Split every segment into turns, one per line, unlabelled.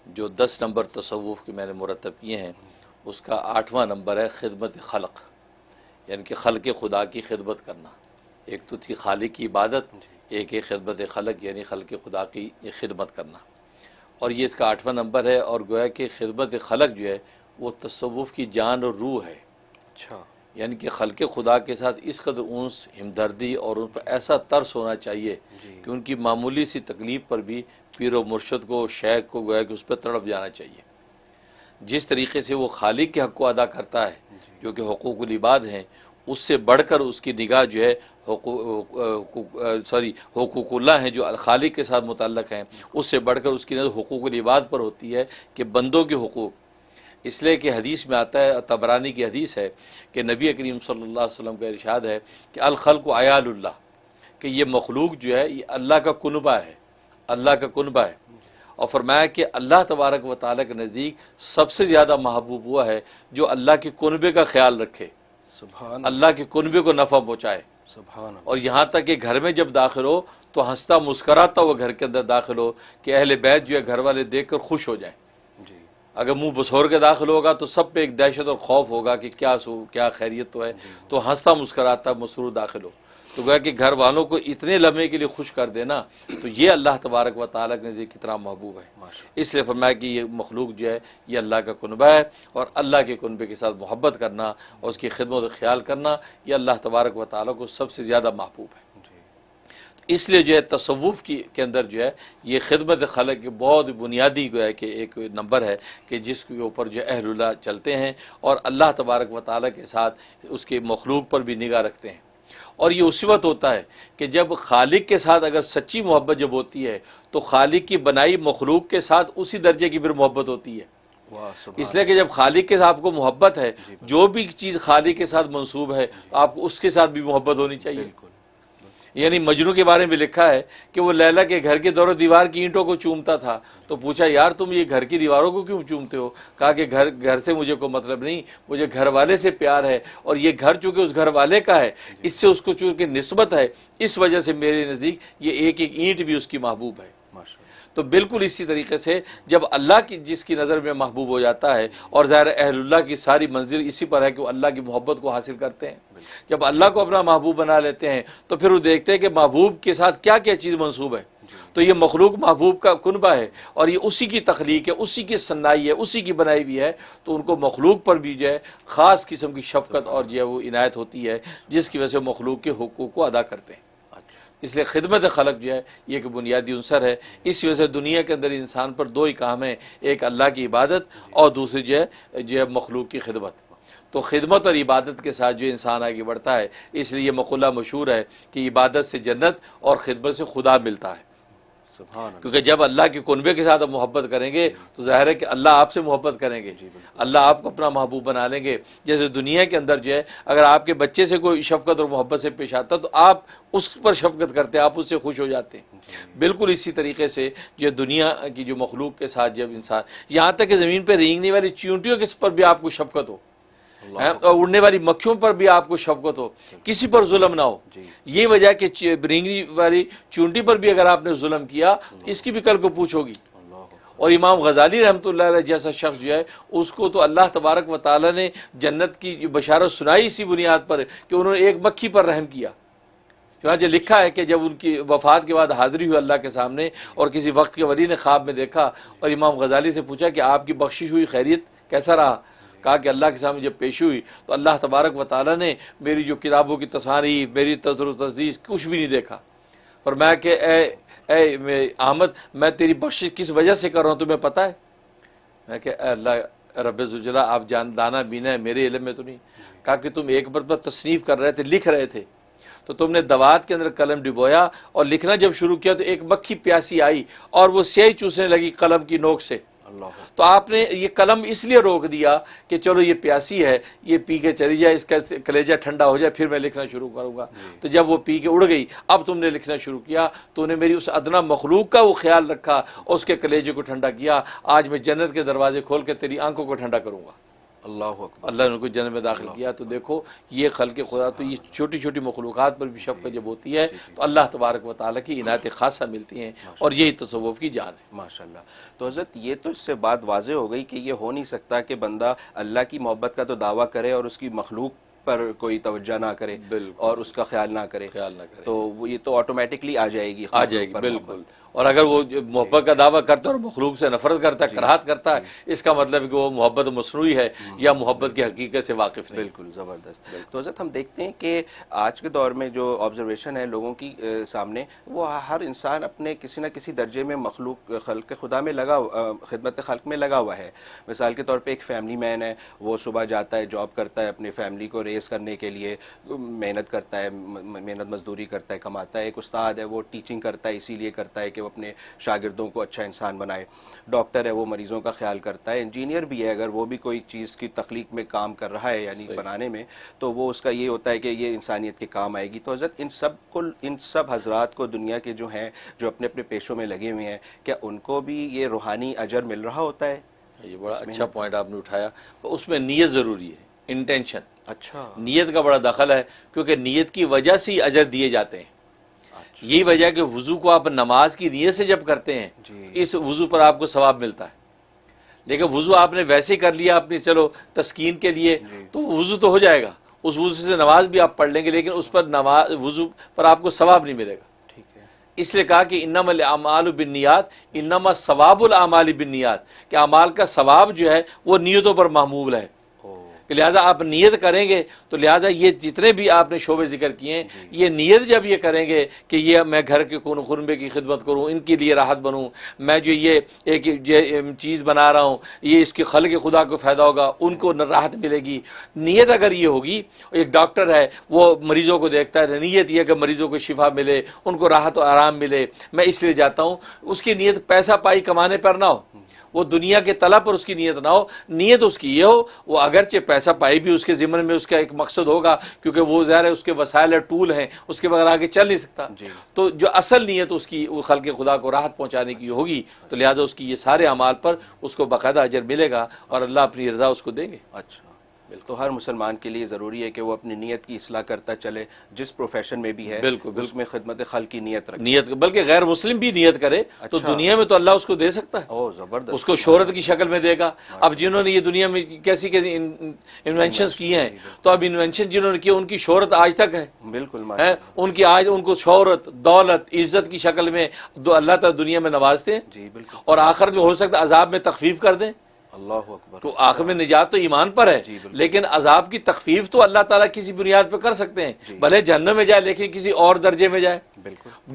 جو 10 نمبر تصوف کے میں نے مرتب کیے ہیں اس کا 8واں نمبر ہے خدمت خلق، یعنی کہ خلق خدا کی خدمت کرنا۔ ایک تو تھی خالق کی عبادت، ایک ہے خدمت خلق یعنی خلق خدا کی خدمت کرنا، اور یہ اس کا 8واں نمبر ہے۔ اور گویا کہ خدمت خلق جو ہے وہ تصوف کی جان اور روح ہے،
اچھا،
یعنی کہ خلق خدا کے ساتھ اس قدر انس، ہمدردی اور ان پر ایسا ترس ہونا چاہیے کہ ان کی معمولی سی تکلیف پر بھی پیر و مرشد کو، شیخ کو گویا کہ اس پہ تڑپ جانا چاہیے۔ جس طریقے سے وہ خالق کے حق کو ادا کرتا ہے جو کہ حقوق العباد ہیں، اس سے بڑھ کر اس کی نگاہ جو ہے حقوق اللہ ہیں جو خالق کے ساتھ متعلق ہیں، اس سے بڑھ کر اس کی نظر حقوق العباد پر ہوتی ہے کہ بندوں کے حقوق۔ اس لیے کہ حدیث میں آتا ہے، طبرانی کی حدیث ہے کہ نبی کریم صلی اللہ علیہ وسلم کا ارشاد ہے کہ الخلق عیال اللہ، کہ یہ مخلوق جو ہے یہ اللہ کا کنبہ ہے، اللہ کا کنبہ ہے۔ اور فرمایا کہ اللہ تبارک و تعالیٰ کے نزدیک سب سے زیادہ محبوب ہوا ہے جو اللہ کے کنبے کا خیال رکھے،
سبحان
اللہ کے کنبے کو نفع پہنچائے۔
سبحان اللہ،
اور یہاں تک کہ گھر میں جب داخل ہو تو ہنستا مسکراتا وہ گھر کے اندر داخل ہو کہ اہل بیت جو ہے گھر والے دیکھ کر خوش ہو جائیں۔
جی،
اگر منہ بسور کے داخل ہوگا تو سب پہ ایک دہشت اور خوف ہوگا کہ کیا خیریت تو ہے، تو ہنستا مسکراتا مسرور داخل ہو، تو گویا کہ گھر والوں کو اتنے لمحے کے لیے خوش کر دینا، تو یہ اللہ تبارک و تعالیٰ کے نزدیک کتنا محبوب ہے۔ اس لیے فرمایا کہ یہ مخلوق جو ہے یہ اللہ کا کنبہ ہے، اور اللہ کے کنبے کے ساتھ محبت کرنا اور اس کی خدمت و خیال کرنا یہ اللہ تبارک و تعالیٰ کو سب سے زیادہ محبوب ہے۔ اس لیے جو ہے تصوف کے اندر جو ہے یہ خدمت خلق کی بہت بنیادی گویا کہ ایک نمبر ہے کہ جس کے اوپر جو اہل اللہ چلتے ہیں اور اللہ تبارک و تعالیٰ کے ساتھ اس کے مخلوق پر بھی نگاہ رکھتے ہیں۔ اور یہ اسی وقت ہوتا ہے کہ جب خالق کے ساتھ اگر سچی محبت جب ہوتی ہے تو خالق کی بنائی مخلوق کے ساتھ اسی درجے کی پھر محبت ہوتی ہے۔ اس لیے کہ جب خالق کے ساتھ آپ کو محبت ہے، جو بھی چیز خالق کے ساتھ منسوب ہے تو آپ کو اس کے ساتھ بھی محبت ہونی چاہیے۔ یعنی مجنوں کے بارے میں لکھا ہے کہ وہ لیلا کے گھر کے دور و دیوار کی اینٹوں کو چومتا تھا، تو پوچھا یار تم یہ گھر کی دیواروں کو کیوں چومتے ہو؟ کہا کہ گھر سے مجھے کوئی مطلب نہیں، مجھے گھر والے سے پیار ہے، اور یہ گھر چونکہ اس گھر والے کا ہے، اس سے اس کو چونکہ نسبت ہے، اس وجہ سے میرے نزدیک یہ ایک ایک اینٹ بھی اس کی محبوب ہے۔ تو بالکل اسی طریقے سے جب اللہ کی جس کی نظر میں محبوب ہو جاتا ہے، اور ظاہر اہل اللہ کی ساری منزل اسی پر ہے کہ وہ اللہ کی محبت کو حاصل کرتے ہیں۔ جب اللہ کو اپنا محبوب بنا لیتے ہیں تو پھر وہ دیکھتے ہیں کہ محبوب کے ساتھ کیا کیا چیز منسوب ہے، تو یہ مخلوق محبوب کا کنبہ ہے اور یہ اسی کی تخلیق ہے، اسی کی صنائی ہے، اسی کی بنائی ہوئی ہے، تو ان کو مخلوق پر بھی جو ہے خاص قسم کی شفقت اور جو ہے وہ عنایت ہوتی ہے، جس کی وجہ سے مخلوق کے حقوق کو ادا کرتے ہیں۔ اس لیے خدمت خلق جو ہے یہ ایک بنیادی عنصر ہے۔ اس وجہ سے دنیا کے اندر انسان پر دو ہی کام ہیں، ایک اللہ کی عبادت اور دوسری جو ہے مخلوق کی خدمت۔ تو خدمت اور عبادت کے ساتھ جو انسان آگے بڑھتا ہے، اس لیے یہ مقولہ مشہور ہے کہ عبادت سے جنت اور خدمت سے خدا ملتا ہے۔ کیونکہ جب اللہ کے کنبے کے ساتھ آپ محبت کریں گے تو ظاہر ہے کہ اللہ آپ سے محبت کریں گے، اللہ آپ کو اپنا محبوب بنا لیں گے۔ جیسے دنیا کے اندر جو ہے اگر آپ کے بچے سے کوئی شفقت اور محبت سے پیش آتا تو آپ اس پر شفقت کرتے، آپ اس سے خوش ہو جاتے ہیں۔ بالکل اسی طریقے سے جو دنیا کی جو مخلوق کے ساتھ جب انسان، یہاں تک کہ زمین پہ رینگنے والی چیونٹیوں کے پر بھی آپ کو شفقت ہو، اور اڑنے والی مکھیوں پر بھی آپ کو شفقت ہو، کسی پر ظلم نہ ہو۔ یہ وجہ کہ رینگنے والی چونٹی پر بھی اگر آپ نے ظلم کیا اس کی بھی کل کو پوچھ ہوگی۔ اور امام غزالی رحمۃ اللہ علیہ جیسا شخص جو ہے اس کو تو اللہ تبارک و تعالیٰ نے جنت کی بشارت سنائی اسی بنیاد پر کہ انہوں نے ایک مکھی پر رحم کیا۔ چنانچہ لکھا ہے کہ جب ان کی وفات کے بعد حاضری ہوئی اللہ کے سامنے اور کسی وقت کے ولی نے خواب میں دیکھا اور امام غزالی سے پوچھا کہ آپ کی بخشش ہوئی، خیریت کیسا رہا؟ کہا کہ اللہ کے سامنے جب پیش ہوئی تو اللہ تبارک و تعالیٰ نے میری جو کتابوں کی تصانیف، میری تذر و تزیز کچھ بھی نہیں دیکھا۔ فرمایا کہ اے احمد، میں تیری بخشش کس وجہ سے کر رہا ہوں تمہیں پتہ ہے؟ میں کہ اے اللہ رب ذوالجلال آپ دانا بینا ہے، میرے علم میں تو نہیں۔ کہا کہ تم ایک مرتبہ تصنیف کر رہے تھے، لکھ رہے تھے، تو تم نے دوات کے اندر قلم ڈبویا اور لکھنا جب شروع کیا تو ایک مکھی پیاسی آئی اور وہ سیاہی چوسنے لگی قلم کی نوک سے، تو آپ نے یہ قلم اس لیے روک دیا کہ چلو یہ پیاسی ہے، یہ پی کے چلی جائے، اس کا کلیجہ ٹھنڈا ہو جائے پھر میں لکھنا شروع کروں گا۔ تو جب وہ پی کے اڑ گئی اب تم نے لکھنا شروع کیا، تو نے میری اس ادنا مخلوق کا وہ خیال رکھا اور اس کے کلیجے کو ٹھنڈا کیا۔ آج میں جنت کے دروازے کھول کے تیری آنکھوں کو ٹھنڈا کروں گا۔
اللہ اکبر،
اللہ نے ان کو جنت میں داخل کیا. تو دیکھو یہ خلق خدا، تو یہ چھوٹی چھوٹی مخلوقات پر بھی شفقت جب ہوتی ہے تو اللہ تبارک و تعالیٰ کی عنایت خاصہ ملتی ہیں، اور یہی تصوف کی جان ہے.
ماشاءاللہ. تو حضرت یہ تو اس سے بات واضح ہو گئی کہ یہ ہو نہیں سکتا کہ بندہ اللہ کی محبت کا تو دعویٰ کرے اور اس کی مخلوق پر کوئی توجہ نہ کرے اور اس کا خیال نہ کرے، تو وہ یہ تو آٹومیٹکلی آ جائے گی،
بالکل. اور اگر وہ محبت کا دعویٰ کرتا ہے اور مخلوق سے نفرت کرتا ہے، کراہت کرتا ہے، اس کا مطلب ہے کہ وہ محبت مصنوعی ہے یا محبت کی حقیقت سے واقف نہیں.
بالکل زبردست. تو حضرت ہم دیکھتے ہیں کہ آج کے دور میں جو آبزرویشن ہے لوگوں کی سامنے، وہ ہر انسان اپنے کسی نہ کسی درجے میں مخلوق خلق خدا میں خدمت خلق میں لگا ہوا ہے. مثال کے طور پہ ایک فیملی مین ہے، وہ صبح جاتا ہے، جاب کرتا ہے، اپنی فیملی کو ریز کرنے کے لیے محنت کرتا ہے، محنت مزدوری کرتا ہے، کماتا ہے. ایک استاد ہے، وہ ٹیچنگ کرتا ہے اسی لیے کرتا ہے کہ اپنے شاگردوں کو اچھا انسان بنائے. ڈاکٹر ہے، وہ مریضوں کا خیال کرتا ہے. انجینئر بھی ہے، اگر وہ بھی کوئی چیز کی تخلیق میں کام کر رہا ہے یعنی بنانے میں، تو وہ اس کا یہ ہوتا ہے کہ یہ انسانیت کے کام آئے گی. تو حضرت ان سب حضرات کو دنیا کے جو ہیں، جو اپنے اپنے پیشوں میں لگے ہوئے ہیں، کیا ان کو بھی یہ روحانی اجر مل رہا ہوتا ہے؟
یہ بڑا اچھا پوائنٹ آپ نے اٹھایا. اس میں نیت ضروری ہے، انٹینشن.
اچھا،
نیت کا بڑا دخل ہے، کیونکہ نیت کی وجہ سے ہی اجر دیے جاتے ہیں. یہی وجہ ہے کہ وضو کو آپ نماز کی نیت سے جب کرتے ہیں، اس وضو پر آپ کو ثواب ملتا ہے. لیکن وضو آپ نے ویسے ہی کر لیا اپنی چلو تسکین کے لیے، تو وضو تو ہو جائے گا، اس وضو سے نماز بھی آپ پڑھ لیں گے، لیکن اس پر وضو پر آپ کو ثواب نہیں ملے گا. اس لیے کہا کہ انما الاعمال بالنیات، انما ثواب الاعمال بالنیات، کہ اعمال کا ثواب جو ہے وہ نیتوں پر محمول ہے. کہ لہٰذا آپ نیت کریں گے تو لہٰذا یہ جتنے بھی آپ نے شعبے ذکر کیے ہیں، یہ نیت جب یہ کریں گے کہ یہ میں گھر کے خنبے کی خدمت کروں، ان کے لیے راحت بنوں، میں جو یہ ایک چیز بنا رہا ہوں یہ اس کی خلق خدا کو فائدہ ہوگا، ان کو راحت ملے گی. نیت اگر یہ ہوگی، ایک ڈاکٹر ہے وہ مریضوں کو دیکھتا ہے، نیت یہ کہ مریضوں کو شفا ملے، ان کو راحت و آرام ملے، میں اس لیے جاتا ہوں. اس کی نیت پیسہ پائی کمانے پر نہ ہو، وہ دنیا کے طلب پر اس کی نیت نہ ہو. نیت اس کی یہ ہو، وہ اگرچہ پیسہ پائی بھی اس کے ذمن میں اس کا ایک مقصد ہوگا، کیونکہ وہ ظاہر ہے اس کے وسائل اور ٹول ہیں، اس کے بغیر آگے چل نہیں سکتا. تو جو اصل نیت اس کی خلق خدا کو راحت پہنچانے کی ہوگی، تو لہذا اس کی یہ سارے اعمال پر اس کو باقاعدہ اجر ملے گا اور اللہ اپنی رضا اس کو دیں گے.
اچھا، تو ہر مسلمان کے لیے ضروری ہے کہ وہ اپنی نیت کی اصلاح کرتا چلے، جس پروفیشن میں بھی ہے اس میں خدمت خلق کی نیت رکھے.
بلکہ غیر مسلم بھی نیت کرے تو دنیا میں تو اللہ اس کو دے سکتا ہے،
زبردست،
اس کو شہرت کی شکل میں دے گا. اب جنہوں نے یہ دنیا میں کیسی انوینشنز کیے ہیں، تو اب انوینشن جنہوں نے کیے ان کی شہرت آج تک ہے.
بالکل،
ان کی آج ان کو شہرت، دولت، عزت کی شکل میں اللہ تعالیٰ دنیا میں نوازتے ہیں.
جی بالکل.
اور آخر میں ہو سکتا ہے عذاب میں تخفیف کر دیں.
اللہ اکبر.
تو آخر میں نجات تو ایمان پر ہے، لیکن عذاب کی تخفیف تو اللہ تعالیٰ کسی بنیاد پہ کر سکتے ہیں. بھلے جہنم میں جائے لیکن کسی اور درجے میں جائے،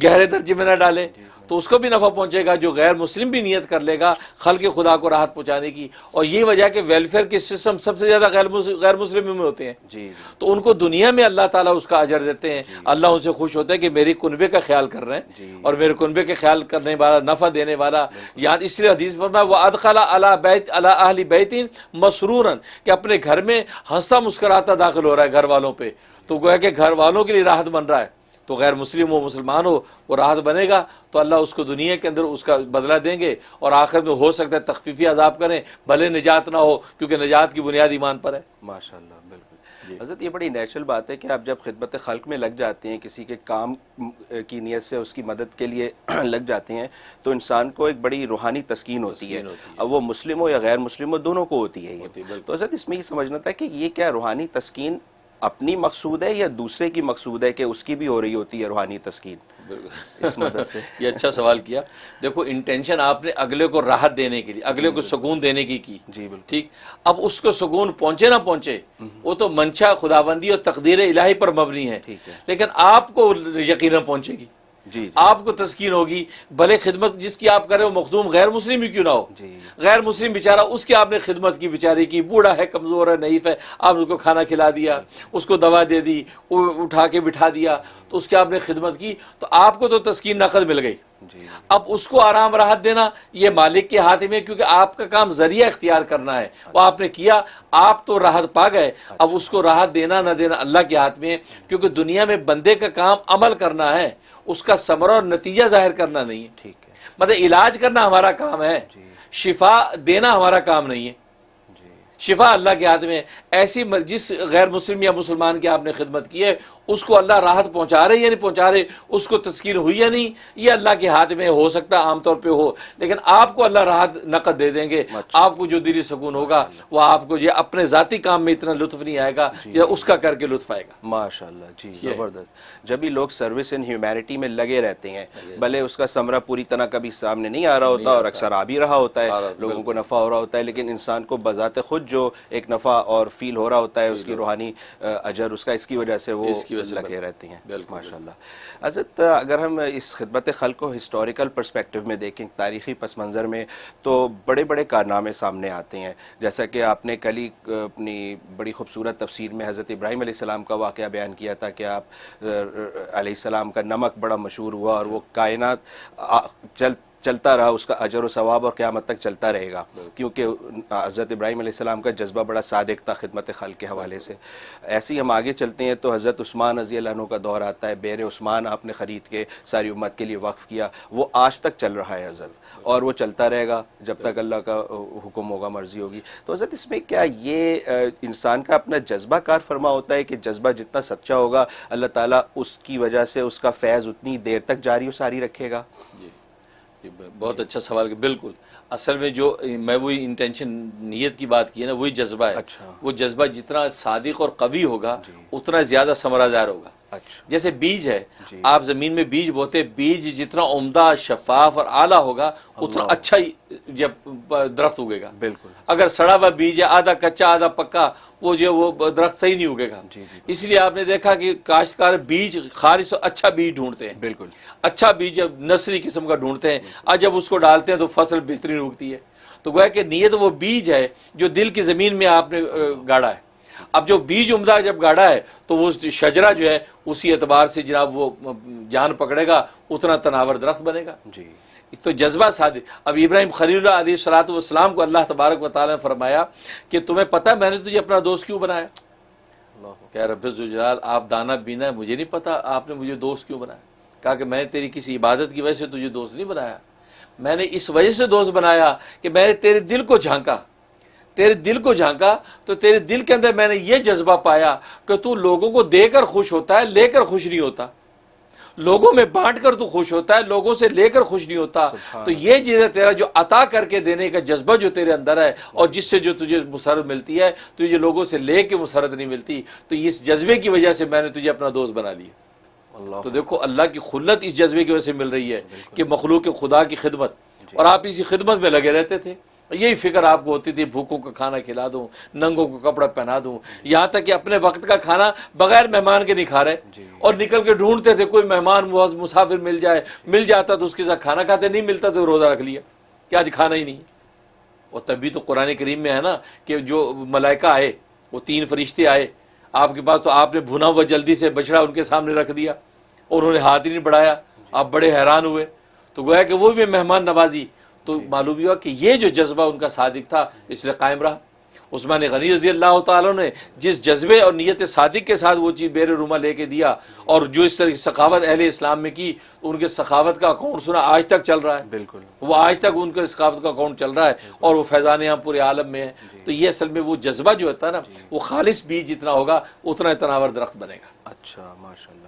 گہرے درجے میں نہ ڈالے، تو اس کو بھی نفع پہنچے گا. جو غیر مسلم بھی نیت کر لے گا خلق خدا کو راحت پہنچانے کی. اور یہ وجہ ہے کہ ویلفیئر کے سسٹم سب سے زیادہ غیر مسلم میں ہوتے ہیں. تو ان کو دنیا میں اللہ تعالیٰ اس کا اجر دیتے ہیں. اللہ ان سے خوش ہوتا ہے کہ میری کنبے کا خیال کر رہے ہیں، اور میرے کنبے کے خیال کرنے والا، نفع دینے والا. یاد اس لیے حدیث فرمایا وَأَدْخَلَ عَلَى أَهْلِ بَيْتٍ مَسْرُورًا، کہ اپنے گھر میں ہنستا مسکراتا داخل ہو رہا ہے گھر والوں پہ. تو گویا کہ گھر والوں کے لیے راحت بن رہا ہے. تو غیر مسلم ہو مسلمان ہو وہ راحت بنے گا تو اللہ اس کو دنیا کے اندر اس کا بدلہ دیں گے، اور آخر میں ہو سکتا ہے تخفیفی عذاب کریں، بھلے نجات نہ ہو، کیونکہ نجات کی بنیاد ایمان پر ہے.
ماشاءاللہ، بالکل. حضرت یہ بڑی نیچرل بات ہے کہ آپ جب خدمت خلق میں لگ جاتے ہیں، کسی کے کام کی نیت سے اس کی مدد کے لیے لگ جاتے ہیں، تو انسان کو ایک بڑی روحانی تسکین ہوتی ہے. اب وہ مسلم ہو یا غیر مسلم ہو، دونوں کو ہوتی ہے یہ. تو حضرت اس میں یہ سمجھنا تھا کہ یہ کیا روحانی تسکین اپنی مقصود ہے یا دوسرے کی مقصود ہے کہ اس کی بھی ہو رہی ہوتی ہے روحانی تسکین اس مدد سے؟
یہ اچھا سوال کیا. دیکھو انٹینشن آپ نے اگلے کو راحت دینے کے لیے، اگلے کو سکون دینے کی. جی بالکل ٹھیک. اب اس کو سکون پہنچے نہ پہنچے وہ تو منشا خداوندی اور تقدیر الہی پر مبنی ہے، لیکن آپ کو یقیناً پہنچے گی. آپ کو تسکین ہوگی، بھلے خدمت جس کی آپ کرے وہ مخدوم غیر مسلم ہی کیوں نہ ہو. غیر مسلم بیچارہ، اس کی آپ نے خدمت کی، بیچارے کی، بوڑھا ہے، کمزور ہے، نحیف ہے، آپ اس کو کھانا کھلا دیا، اس کو دوا دے دی، اٹھا کے بٹھا دیا، تو اس کی آپ نے خدمت کی، تو آپ کو تو تسکین نقد مل گئی. اب اس کو آرام راحت دینا یہ مالک کے ہاتھ میں، کیونکہ آپ کا کام ذریعہ اختیار کرنا ہے، وہ آپ نے کیا، آپ تو راحت پا گئے. اب اس کو راحت دینا نہ دینا اللہ کے ہاتھ میں ہے، کیونکہ دنیا میں بندے کا کام عمل کرنا ہے، اس کا ثمرہ اور نتیجہ ظاہر کرنا نہیں ہے. ٹھیک ہے، مطلب علاج کرنا ہمارا کام ہے، شفا دینا ہمارا کام نہیں ہے. شفا اللہ کے ہاتھ میں. ایسی جس غیر مسلم یا مسلمان کی آپ نے خدمت کی ہے اس کو اللہ راحت پہنچا رہے یا نہیں پہنچا رہے, اس کو تسکین ہوئی یا نہیں, یہ اللہ کے ہاتھ میں ہو سکتا ہے عام طور پہ ہو, لیکن آپ کو اللہ راحت نقد دے دیں گے. آپ کو جو دلی سکون ہوگا وہ آپ کو جو اپنے ذاتی کام میں اتنا لطف نہیں آئے گا یا اس کا کر کے لطف آئے گا.
ماشاءاللہ جی, زبردست. جب بھی لوگ سروس ان ہیومینٹی میں لگے رہتے ہیں, بھلے اس کا ثمرہ پوری طرح کبھی سامنے نہیں آ رہا ہوتا اور اکثر آ بھی رہا ہوتا ہے, لوگوں کو نفع ہو رہا ہوتا ہے, لیکن انسان کو بذات خود جو ایک نفع اور فیل ہو رہا ہوتا ہے, اس کی روحانی اجر اس کا, اس کی وجہ سے وہ لگے رہتے ہیں. ماشاءاللہ. حضرت اگر ہم اس خدمت خلق کو ہسٹوریکل پرسپیکٹو میں دیکھیں, تاریخی پس منظر میں, تو بڑے بڑے کارنامے سامنے آتے ہیں, جیسا کہ آپ نے کل ہی اپنی بڑی خوبصورت تفسیر میں حضرت ابراہیم علیہ السلام کا واقعہ بیان کیا تھا کہ آپ علیہ السلام کا نمک بڑا مشہور ہوا اور وہ کائنات چلتا رہا, اس کا اجر و ثواب اور قیامت تک چلتا رہے گا, کیونکہ حضرت ابراہیم علیہ السلام کا جذبہ بڑا صادق تھا خدمت خلق کے حوالے سے. ایسے ہی ہم آگے چلتے ہیں تو حضرت عثمان رضی اللہ عنہ کا دور آتا ہے, بیر عثمان آپ نے خرید کے ساری امت کے لیے وقف کیا, وہ آج تک چل رہا ہے حضرت, اور وہ چلتا رہے گا جب تک اللہ کا حکم ہوگا, مرضی ہوگی. تو حضرت اس میں کیا یہ انسان کا اپنا جذبہ کار فرما ہوتا ہے کہ جذبہ جتنا سچا ہوگا اللہ تعالیٰ اس کی وجہ سے اس کا فیض اتنی دیر تک جاری و ساری رکھے گا؟
بہت اچھا سوال کہ بالکل اصل میں جو میں وہی انٹینشن نیت کی بات کی ہے نا, وہی جذبہ ہے. وہ جذبہ جتنا صادق اور قوی ہوگا اتنا زیادہ ثمرہ دار ہوگا. جیسے بیج ہے, آپ زمین میں بیج بوتے, بیج جتنا عمدہ شفاف اور اعلیٰ ہوگا اتنا اچھا جب درخت اگے گا. بالکل اگر سڑا ہوا بیج ہے, آدھا کچا آدھا پکا, وہ جو وہ درخت صحیح نہیں اگے گا. اس لیے آپ نے دیکھا کہ کاشتکار بیج خالص اچھا بیج ڈھونڈتے ہیں. بالکل اچھا بیج جب نسلی قسم کا ڈھونڈتے ہیں, اور جب اس کو ڈالتے ہیں تو فصل بہترین اگتی ہے. تو گویا کہ نیت وہ بیج ہے جو دل کی زمین میں آپ نے گاڑا ہے. اب جو بیج عمدہ جب گاڑا ہے تو وہ شجرہ جو ہے اسی اعتبار سے جناب وہ جان پکڑے گا, اتنا تناور درخت بنے گا. جی تو جذبہ صادق. اب ابراہیم خلیل اللہ علیہ الصلوۃ والسلام کو اللہ تبارک و تعالیٰ نے فرمایا کہ تمہیں پتہ میں نے تجھے اپنا دوست کیوں بنایا؟ کہ رب ذوالجلال آپ دانا بینا ہے, مجھے نہیں پتا آپ نے مجھے دوست کیوں بنایا. کہا کہ میں نے تیری کسی عبادت کی وجہ سے تجھے دوست نہیں بنایا, میں نے اس وجہ سے دوست بنایا کہ میں نے تیرے دل کو جھانکا, تیرے دل کو جھانکا تو تیرے دل کے اندر میں نے یہ جذبہ پایا کہ تو لوگوں کو دے کر خوش ہوتا ہے, لے کر خوش نہیں ہوتا. لوگوں میں بانٹ کر تو خوش ہوتا ہے, لوگوں سے لے کر خوش نہیں ہوتا. تو یہ چیز ہے تیرا جو عطا کر کے دینے کا جذبہ جو تیرے اندر ہے, اور جس سے جو تجھے مسرت ملتی ہے, تجھے لوگوں سے لے کے مسرت نہیں ملتی. تو اس جذبے کی وجہ سے میں نے تجھے اپنا دوست بنا لیا. تو دیکھو اللہ کی خلت اس جذبے کی وجہ سے مل رہی ہے کہ مخلوق خدا کی خدمت, اور آپ اسی خدمت میں لگے رہتے تھے. یہی فکر آپ کو ہوتی تھی, بھوکوں کا کھانا کھلا دوں, ننگوں کو کپڑا پہنا دوں, یہاں تک کہ اپنے وقت کا کھانا بغیر مہمان کے نہیں کھا رہے, اور نکل کے ڈھونڈتے تھے کوئی مہمان مسافر مل جائے, مل جاتا تو اس کے ساتھ کھانا کھاتے, نہیں ملتا تو روزہ رکھ لیا کہ آج کھانا ہی نہیں. اور تبھی تو قرآن کریم میں ہے نا کہ جو ملائکہ آئے, وہ 3 فرشتے آئے آپ کے پاس, تو آپ نے بھنا ہوا جلدی سے بچڑا ان کے سامنے رکھ دیا, اور انہوں نے ہاتھ ہی نہیں بڑھایا. آپ بڑے حیران ہوئے. تو گویا کہ وہ بھی مہمان نوازی. تو معلوم ہوا کہ یہ جو جذبہ ان کا صادق تھا اس لیے قائم رہا. عثمان غنی رضی اللہ تعالیٰ نے جس جذبے اور نیت صادق کے ساتھ وہ چیز بیر روما لے کے دیا, اور جو اس طرح کی سخاوت اہل اسلام میں کی, ان کے سخاوت کا اکاؤنٹ سنا آج تک چل رہا ہے. بالکل وہ آج تک ان کے سخاوت کا اکاؤنٹ چل رہا ہے, اور وہ فیضان یہاں پورے عالم میں ہے. تو یہ اصل میں وہ جذبہ جو ہوتا ہے نا, وہ خالص بیج جتنا ہوگا اتنا تناور درخت بنے گا.
اچھا, ماشاءاللہ.